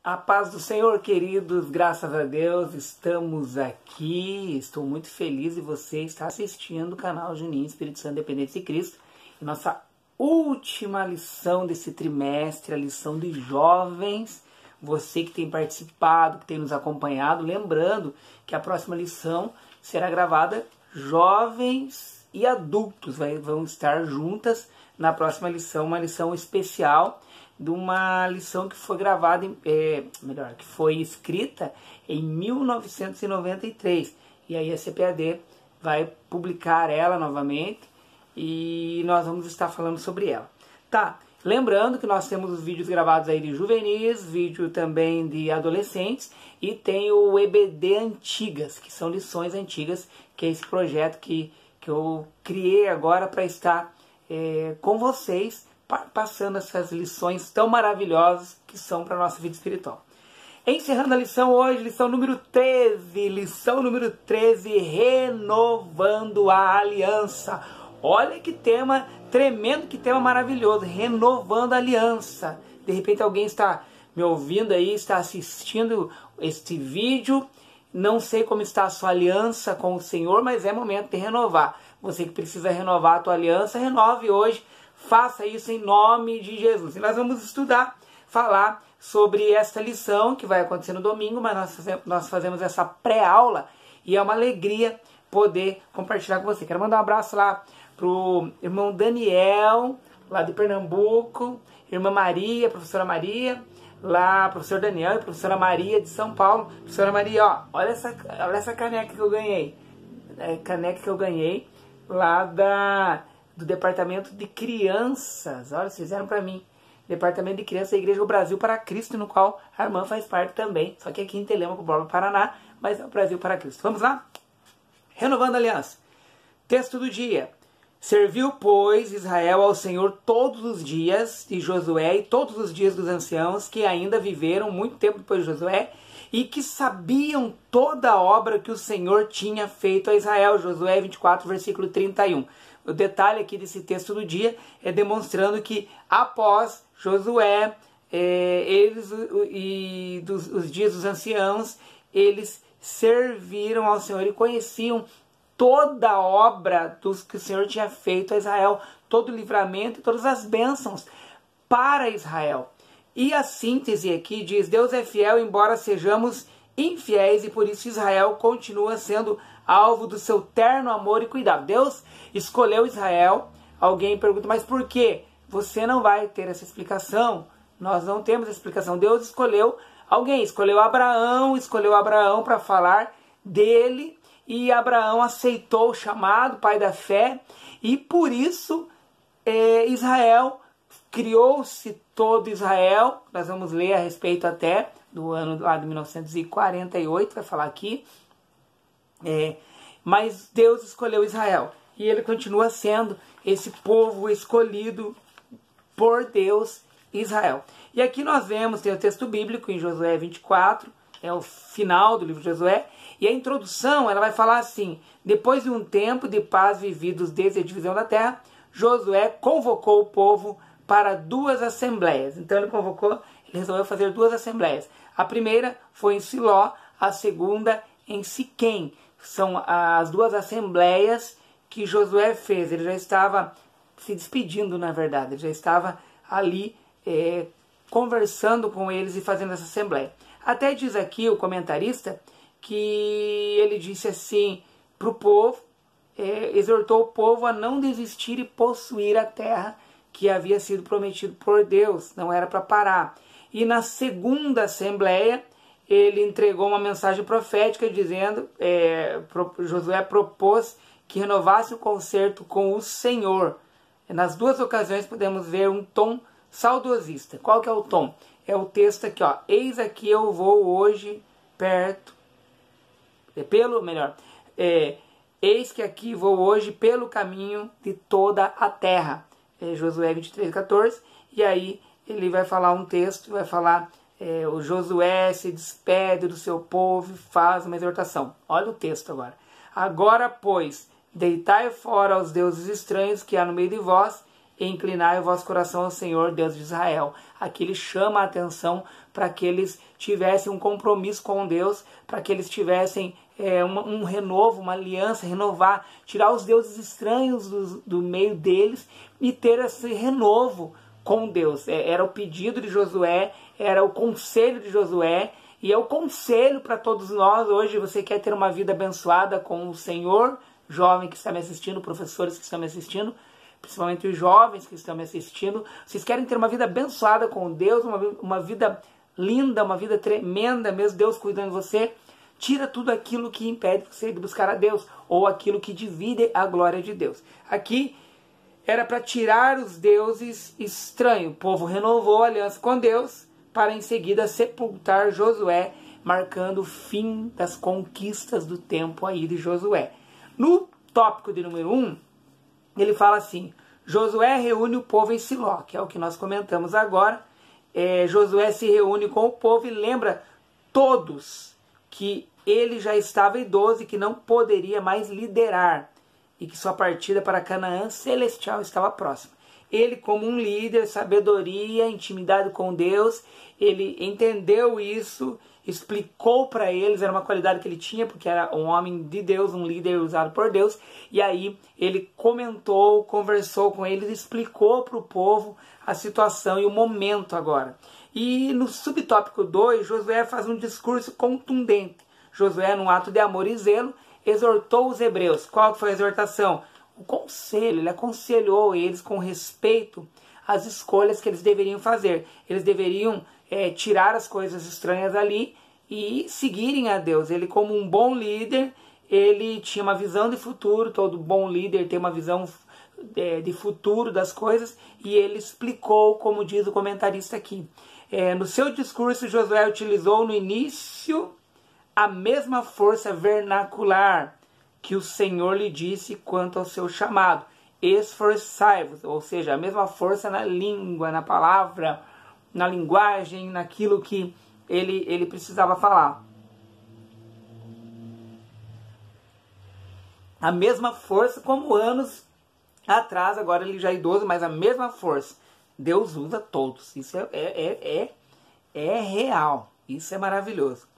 A paz do Senhor, queridos, graças a Deus, estamos aqui. Estou muito feliz de você estar assistindo o canal Juninho Espírito Santo Dependente de Cristo. E nossa última lição desse trimestre, a lição de jovens. Você que tem participado, que tem nos acompanhado, lembrando que a próxima lição será gravada jovens e adultos. Vão estar juntas na próxima lição, uma lição especial de uma lição que foi gravada, que foi escrita em 1993. E aí a CPAD vai publicar ela novamente e nós vamos estar falando sobre ela. Tá, lembrando que nós temos os vídeos gravados aí de juvenis, vídeo também de adolescentes e tem o EBD Antigas, que são lições antigas, que é esse projeto que eu criei agora para estar com vocês, passando essas lições tão maravilhosas que são para a nossa vida espiritual. Encerrando a lição hoje, lição número 13, renovando a aliança. Olha que tema tremendo, que tema maravilhoso, renovando a aliança. De repente alguém está me ouvindo aí, está assistindo este vídeo, não sei como está a sua aliança com o Senhor, mas é momento de renovar. Você que precisa renovar a tua aliança, renove hoje. Faça isso em nome de Jesus. E nós vamos estudar, falar sobre esta lição que vai acontecer no domingo, mas nós fazemos essa pré-aula e é uma alegria poder compartilhar com você. Quero mandar um abraço lá pro irmão Daniel, lá de Pernambuco, irmã Maria, professora Maria, lá professor Daniel e professora Maria de São Paulo. Professora Maria, ó, olha essa caneca que eu ganhei. Caneca que eu ganhei lá do Departamento de Crianças. Olha, vocês fizeram para mim. Departamento de Crianças da Igreja do Brasil para Cristo, no qual a irmã faz parte também. Só que aqui em Telêmaco, Paraná, mas é o Brasil para Cristo. Vamos lá? Renovando a aliança. Texto do dia. Serviu, pois, Israel ao Senhor todos os dias de Josué e todos os dias dos anciãos que ainda viveram muito tempo depois de Josué e que sabiam toda a obra que o Senhor tinha feito a Israel. Josué 24, versículo 31. O detalhe aqui desse texto do dia é demonstrando que após Josué, os dias dos anciãos, eles serviram ao Senhor e conheciam toda a obra que o Senhor tinha feito a Israel, todo o livramento e todas as bênçãos para Israel. E a síntese aqui diz: Deus é fiel embora sejamos infiéis e por isso Israel continua sendo alvo do seu terno amor e cuidado. Deus escolheu Israel. Alguém pergunta, mas por quê? Você não vai ter essa explicação. Nós não temos essa explicação. Deus escolheu alguém, escolheu Abraão para falar dele, e Abraão aceitou o chamado, pai da fé, e por isso Israel, criou-se todo Israel. Nós vamos ler a respeito até do ano lá de 1948, vai falar aqui. Mas Deus escolheu Israel e ele continua sendo esse povo escolhido por Deus, Israel. E aqui nós vemos, tem o texto bíblico em Josué 24, é o final do livro de Josué, e a introdução ela vai falar assim: depois de um tempo de paz vividos desde a divisão da terra, Josué convocou o povo para duas assembleias. Então ele resolveu fazer duas assembleias. A primeira foi em Siló, a segunda em Siquém. São as duas assembleias que Josué fez. Ele já estava se despedindo, na verdade. Ele já estava ali conversando com eles e fazendo essa assembleia. Até diz aqui o comentarista que ele disse assim para o povo, exortou o povo a não desistir e possuir a terra que havia sido prometido por Deus. Não era para parar. E na segunda assembleia, ele entregou uma mensagem profética dizendo, Josué propôs que renovasse o concerto com o Senhor. Nas duas ocasiões podemos ver um tom saudosista. Qual que é o tom? É o texto aqui, ó. Eis aqui eu vou hoje eis que aqui vou hoje pelo caminho de toda a terra. Josué 23, 14. E aí ele vai falar um texto, vai falar... o Josué se despede do seu povo e faz uma exortação. Olha o texto agora. Agora, pois, deitai fora os deuses estranhos que há no meio de vós e inclinai o vosso coração ao Senhor, Deus de Israel. Aqui ele chama a atenção para que eles tivessem um compromisso com Deus, para que eles tivessem um renovo, uma aliança, renovar, tirar os deuses estranhos do meio deles e ter esse renovo com Deus. Era o pedido de Josué, era o conselho de Josué, e é o conselho para todos nós. Hoje você quer ter uma vida abençoada com o Senhor, jovem que está me assistindo, professores que estão me assistindo, principalmente os jovens que estão me assistindo. Vocês querem ter uma vida abençoada com Deus, uma vida linda, uma vida tremenda, mesmo Deus cuidando de você. Tira tudo aquilo que impede você de buscar a Deus, ou aquilo que divide a glória de Deus. Aqui era para tirar os deuses estranhos. O povo renovou a aliança com Deus, para em seguida sepultar Josué, marcando o fim das conquistas do tempo aí de Josué. No tópico de número 1, ele fala assim: Josué reúne o povo em Siló, que é o que nós comentamos agora. Josué se reúne com o povo e lembra todos que ele já estava idoso e que não poderia mais liderar, e que sua partida para Canaã celestial estava próxima. Ele, como um líder, sabedoria, intimidade com Deus, ele entendeu isso, explicou para eles, era uma qualidade que ele tinha, porque era um homem de Deus, um líder usado por Deus, e aí ele comentou, conversou com eles, explicou para o povo a situação e o momento agora. E no subtópico 2, Josué faz um discurso contundente. Josué, num ato de amor e zelo, exortou os hebreus. Qual foi a exortação? O conselho. Ele aconselhou eles com respeito às escolhas que eles deveriam fazer. Eles deveriam tirar as coisas estranhas ali e seguirem a Deus. Ele, como um bom líder, ele tinha uma visão de futuro. Todo bom líder tem uma visão de futuro das coisas, e ele explicou, como diz o comentarista aqui. No seu discurso, Josué utilizou no início a mesma força vernacular que o Senhor lhe disse quanto ao seu chamado. Esforçai-vos, ou seja, a mesma força na língua, na palavra, na linguagem, naquilo que ele precisava falar. A mesma força como anos atrás, agora ele já é idoso, mas a mesma força. Deus usa todos, isso é real, isso é maravilhoso.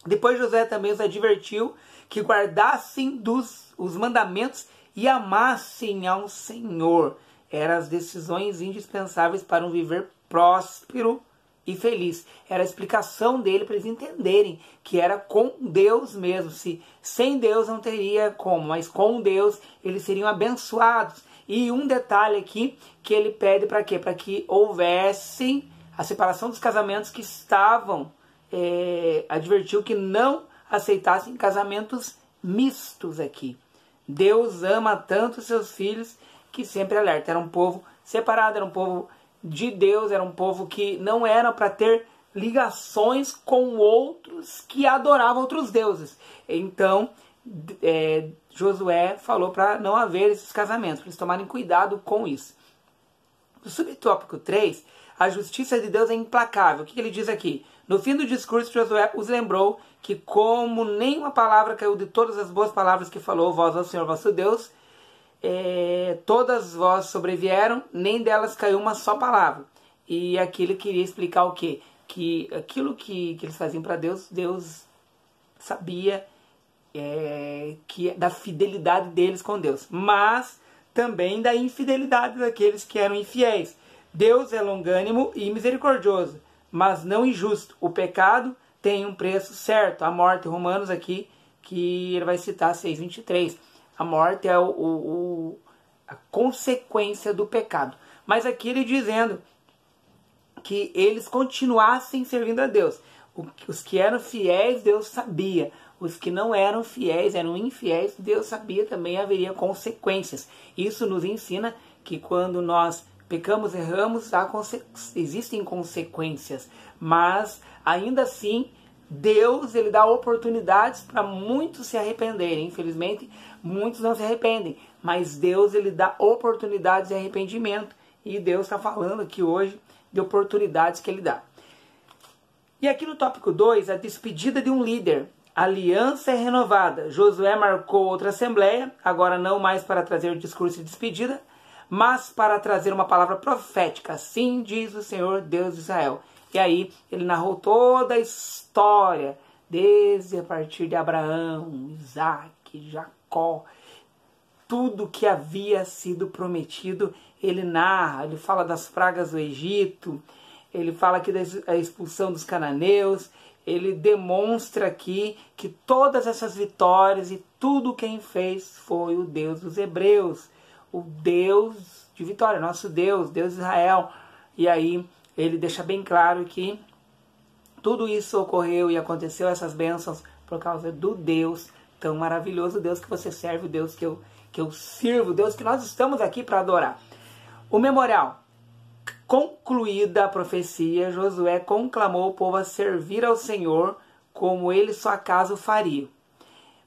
Depois Josué também os advertiu que guardassem os mandamentos e amassem ao Senhor. Eram as decisões indispensáveis para um viver próspero e feliz. Era a explicação dele para eles entenderem que era com Deus mesmo. Sem Deus não teria como, mas com Deus eles seriam abençoados. E um detalhe aqui que ele pede para quê? Para que houvesse a separação dos casamentos que estavam... advertiu que não aceitassem casamentos mistos aqui. Deus ama tanto seus filhos que sempre alerta. Era um povo separado, era um povo de Deus, era um povo que não era para ter ligações com outros que adoravam outros deuses. Então, Josué falou para não haver esses casamentos, para eles tomarem cuidado com isso. No subtópico 3, a justiça de Deus é implacável. O que ele diz aqui? No fim do discurso, Josué os lembrou que, como nenhuma palavra caiu de todas as boas palavras que falou vós ao Senhor vosso Deus, todas vós sobrevieram, nem delas caiu uma só palavra. E aqui ele queria explicar o quê? Que aquilo que eles faziam para Deus, Deus sabia da fidelidade deles com Deus, mas também da infidelidade daqueles que eram infiéis. Deus é longânimo e misericordioso, mas não injusto. O pecado tem um preço certo. A morte, Romanos aqui, que ele vai citar 6:23. A morte é a consequência do pecado. Mas aqui ele dizendo que eles continuassem servindo a Deus. Os que eram fiéis, Deus sabia. Os que não eram fiéis, eram infiéis, Deus sabia também haveria consequências. Isso nos ensina que quando nós pecamos, erramos, existem consequências. Mas, ainda assim, Deus ele dá oportunidades para muitos se arrependerem. Infelizmente, muitos não se arrependem. Mas Deus ele dá oportunidades de arrependimento. E Deus está falando aqui hoje de oportunidades que ele dá. E aqui no tópico 2, a despedida de um líder. A aliança é renovada. Josué marcou outra assembleia, agora não mais para trazer o discurso de despedida, mas para trazer uma palavra profética. Assim diz o Senhor Deus de Israel. E aí ele narrou toda a história, desde a partir de Abraão, Isaac, Jacó, tudo que havia sido prometido, ele narra, ele fala das pragas do Egito, ele fala aqui da expulsão dos cananeus, ele demonstra aqui que todas essas vitórias e tudo quem fez foi o Deus dos hebreus, o Deus de vitória, nosso Deus, Deus de Israel. E aí ele deixa bem claro que tudo isso ocorreu e aconteceu, essas bênçãos, por causa do Deus tão maravilhoso, o Deus que você serve, o Deus que eu sirvo, o Deus que nós estamos aqui para adorar. O memorial. Concluída a profecia, Josué conclamou o povo a servir ao Senhor como ele sua casa o faria.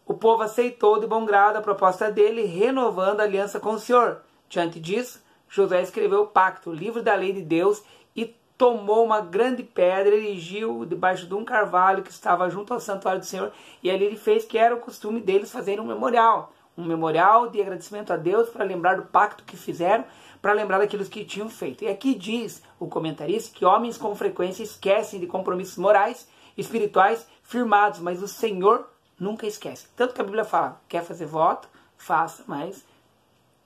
O povo aceitou de bom grado a proposta dele, renovando a aliança com o Senhor. Diante disso, Josué escreveu o pacto, o livro da lei de Deus, e tomou uma grande pedra, erigiu debaixo de um carvalho que estava junto ao santuário do Senhor, e ali ele fez que era o costume deles fazerem um memorial de agradecimento a Deus para lembrar do pacto que fizeram, para lembrar daquilo que tinham feito. E aqui diz o comentarista que homens com frequência esquecem de compromissos morais, espirituais, firmados, mas o Senhor nunca esquece. Tanto que a Bíblia fala, quer fazer voto, faça, mas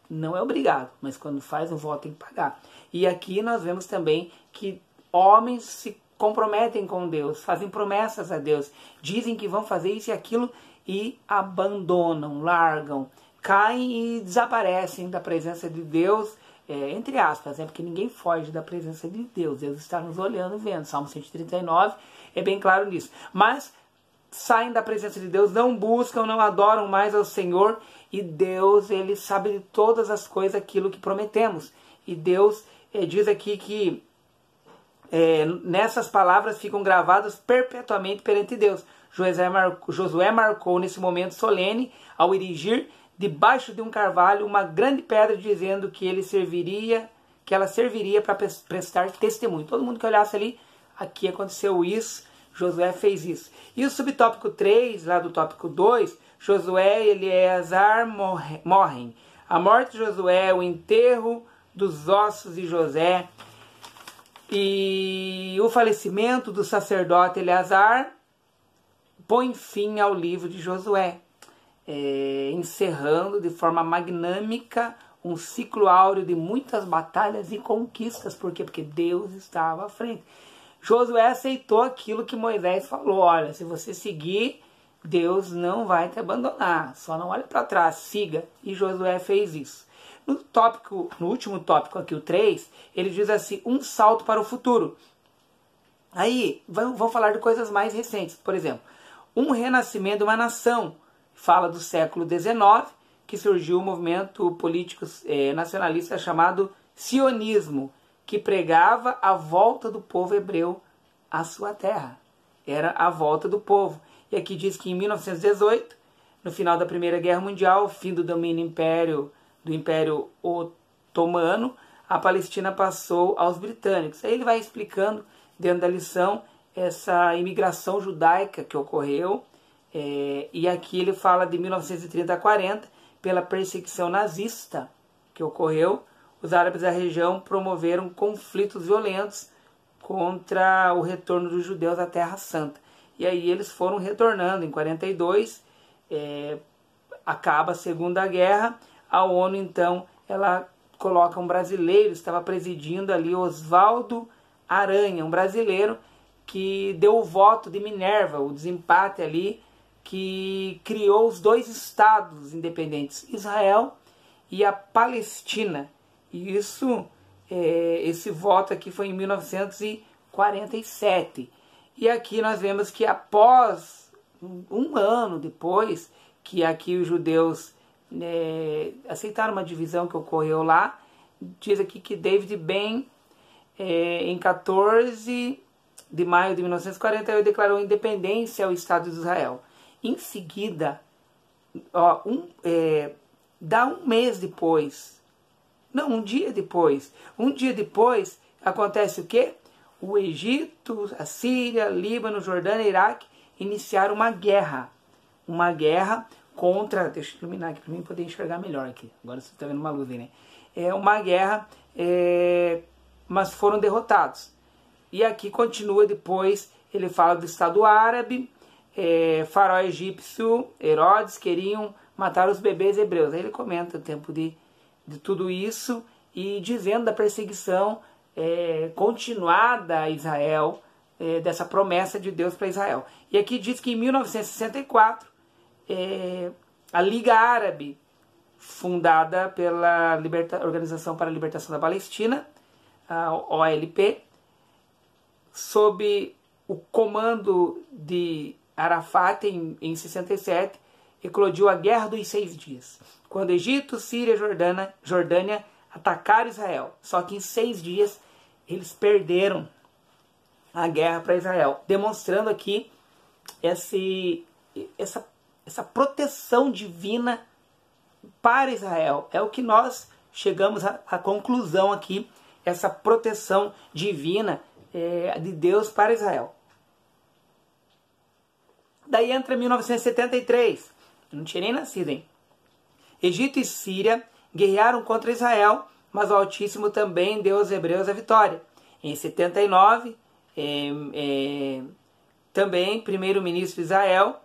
não é obrigado. Mas quando faz um voto tem que pagar. E aqui nós vemos também que homens se comprometem com Deus, fazem promessas a Deus, dizem que vão fazer isso e aquilo e abandonam, largam, caem e desaparecem da presença de Deus, entre aspas, porque ninguém foge da presença de Deus. Deus está nos olhando e vendo. Salmo 139 é bem claro nisso. Mas saem da presença de Deus, não buscam, não adoram mais ao Senhor, e Deus, ele sabe de todas as coisas, aquilo que prometemos. E Deus diz aqui que nessas palavras ficam gravadas perpetuamente perante Deus. Josué marcou nesse momento solene, ao erigir debaixo de um carvalho uma grande pedra, dizendo que ela serviria para prestar testemunho. Todo mundo que olhasse ali, aqui aconteceu isso, Josué fez isso. E o subtópico 3, lá do tópico 2, Josué e Eleazar morrem. A morte de Josué, o enterro dos ossos de José e o falecimento do sacerdote Eleazar põe fim ao livro de Josué, encerrando de forma magnâmica um ciclo áureo de muitas batalhas e conquistas. Por quê? Porque Deus estava à frente. Josué aceitou aquilo que Moisés falou. Olha, se você seguir, Deus não vai te abandonar. Só não olhe para trás, siga. E Josué fez isso. No último tópico aqui, o 3, ele diz assim, um salto para o futuro. Aí, vamos falar de coisas mais recentes. Por exemplo, um renascimento de uma nação. Fala do século XIX, que surgiu um movimento político nacionalista chamado sionismo, que pregava a volta do povo hebreu à sua terra. Era a volta do povo. E aqui diz que em 1918, no final da Primeira Guerra Mundial, fim do domínio do Império Otomano, a Palestina passou aos britânicos. Aí ele vai explicando, dentro da lição, essa imigração judaica que ocorreu. E aqui ele fala de 1930 a 40, pela perseguição nazista que ocorreu. Os árabes da região promoveram conflitos violentos contra o retorno dos judeus à Terra Santa. E aí eles foram retornando. Em 42, acaba a Segunda Guerra. A ONU, então, ela coloca um brasileiro, estava presidindo ali, Oswaldo Aranha, um brasileiro que deu o voto de Minerva, o desempate ali, que criou os dois estados independentes, Israel e a Palestina. E esse voto aqui foi em 1947. E aqui nós vemos que após um ano depois que aqui os judeus aceitaram uma divisão que ocorreu lá, diz aqui que David Ben, em 14 de maio de 1948, declarou independência ao Estado de Israel. Em seguida, dá um mês depois, não, um dia depois, acontece o quê? O Egito, a Síria, Líbano, Jordânia e Iraque iniciaram uma guerra contra, deixa eu iluminar aqui para mim poder enxergar melhor aqui, agora você está vendo uma luz aí, né? uma guerra, mas foram derrotados. E aqui continua depois, ele fala do Estado Árabe, faraó egípcio, Herodes queriam matar os bebês hebreus. Aí ele comenta o tempo de tudo isso e dizendo da perseguição continuada a Israel, dessa promessa de Deus para Israel. E aqui diz que em 1964, a Liga Árabe, fundada pela Organização para a Libertação da Palestina, a OLP, sob o comando de Arafat em 67, eclodiu a Guerra dos 6 Dias, quando Egito, Síria e Jordânia atacaram Israel. Só que em 6 dias eles perderam a guerra para Israel, demonstrando aqui essa proteção divina para Israel. É o que nós chegamos à conclusão aqui, essa proteção divina de Deus para Israel. Daí entra 1973, eu não tinha nem nascido, hein? Egito e Síria guerrearam contra Israel, mas o Altíssimo também deu aos hebreus a vitória. Em 79, também primeiro-ministro de Israel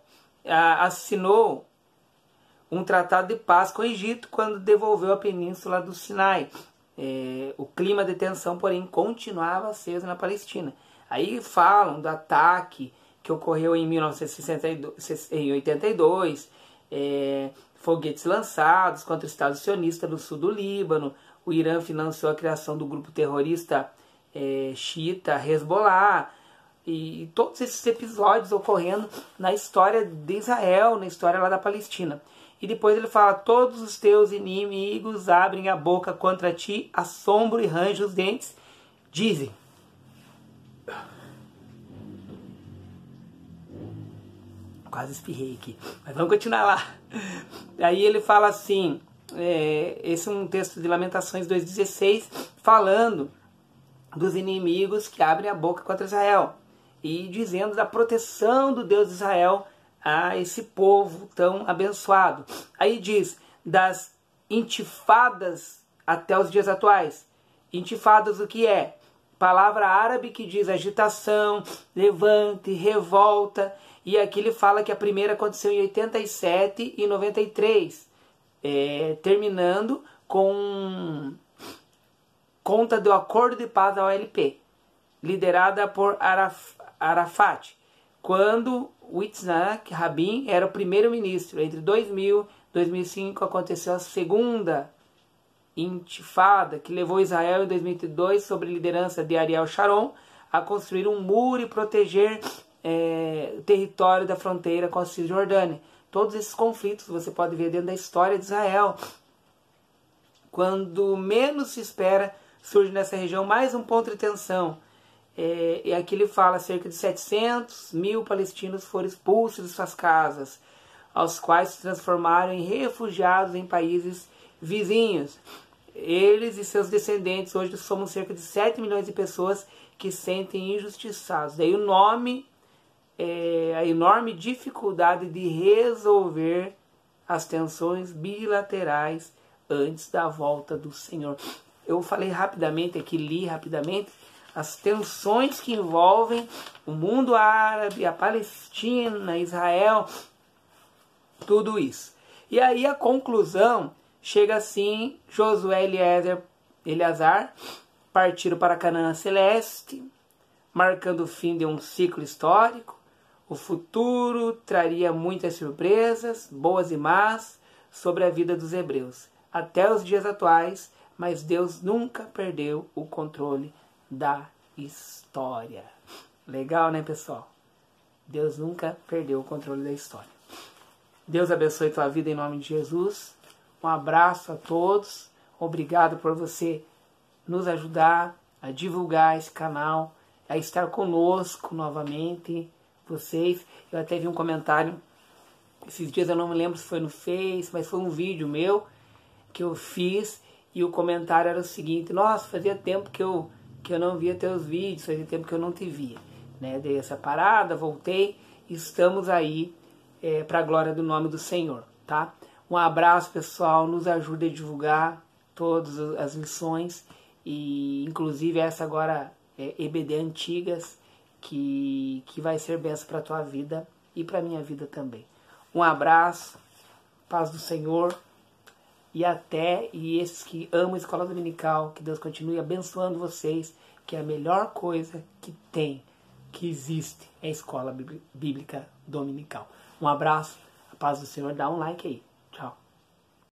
assinou um tratado de paz com o Egito quando devolveu a península do Sinai. O clima de tensão, porém, continuava aceso na Palestina. Aí falam do ataque que ocorreu em 1982, foguetes lançados contra o Estado sionista no sul do Líbano. O Irã financiou a criação do grupo terrorista xiita Hezbollah, e todos esses episódios ocorrendo na história de Israel, na história lá da Palestina. E depois ele fala: todos os teus inimigos abrem a boca contra ti, assombro e rangem os dentes, dizem. Quase espirrei aqui, mas vamos continuar lá. Aí ele fala assim, esse é um texto de Lamentações 2,16, falando dos inimigos que abrem a boca contra Israel, e dizendo da proteção do Deus de Israel a esse povo tão abençoado. Aí diz das intifadas até os dias atuais. Intifadas, o que é? Palavra árabe que diz agitação, levante, revolta. E aqui ele fala que a primeira aconteceu em 87 e 93, terminando com conta do Acordo de Paz da OLP, liderada por Arafat, quando Yitzhak Rabin era o primeiro-ministro. Entre 2000 e 2005 aconteceu a segunda intifada, que levou Israel em 2002, sob a liderança de Ariel Sharon, a construir um muro e proteger o território da fronteira com a Cisjordânia. Todos esses conflitos você pode ver dentro da história de Israel. Quando menos se espera, surge nessa região mais um ponto de tensão. E aqui ele fala: cerca de 700 mil palestinos foram expulsos de suas casas, aos quais se transformaram em refugiados em países vizinhos. Eles e seus descendentes, hoje somos cerca de 7 milhões de pessoas que se sentem injustiçados. Daí o nome, a enorme dificuldade de resolver as tensões bilaterais antes da volta do Senhor. Eu falei rapidamente aqui, li rapidamente, as tensões que envolvem o mundo árabe, a Palestina, Israel, tudo isso. E aí a conclusão chega assim: Josué e Eleazar partiram para Canaã Celeste, marcando o fim de um ciclo histórico. O futuro traria muitas surpresas, boas e más, sobre a vida dos hebreus, até os dias atuais, mas Deus nunca perdeu o controle da história. Legal, né, pessoal? Deus nunca perdeu o controle da história. Deus abençoe tua vida em nome de Jesus. Um abraço a todos. Obrigado por você nos ajudar a divulgar esse canal, a estar conosco novamente. Vocês, eu até vi um comentário esses dias, eu não me lembro se foi no Face, mas foi um vídeo meu que eu fiz, e o comentário era o seguinte: nossa, fazia tempo que eu não via teus vídeos, fazia tempo que eu não te via, né? Dei essa parada, voltei, estamos aí para a glória do nome do Senhor, tá? Um abraço, pessoal, nos ajude a divulgar, todas as lições, e inclusive essa agora é EBD Antigas, que vai ser bênção para a tua vida e para a minha vida também. Um abraço, paz do Senhor, e esses que amam a Escola Dominical, que Deus continue abençoando vocês, que é a melhor coisa que tem, que existe, é a Escola Bíblica Dominical. Um abraço, a paz do Senhor, dá um like aí. Tchau.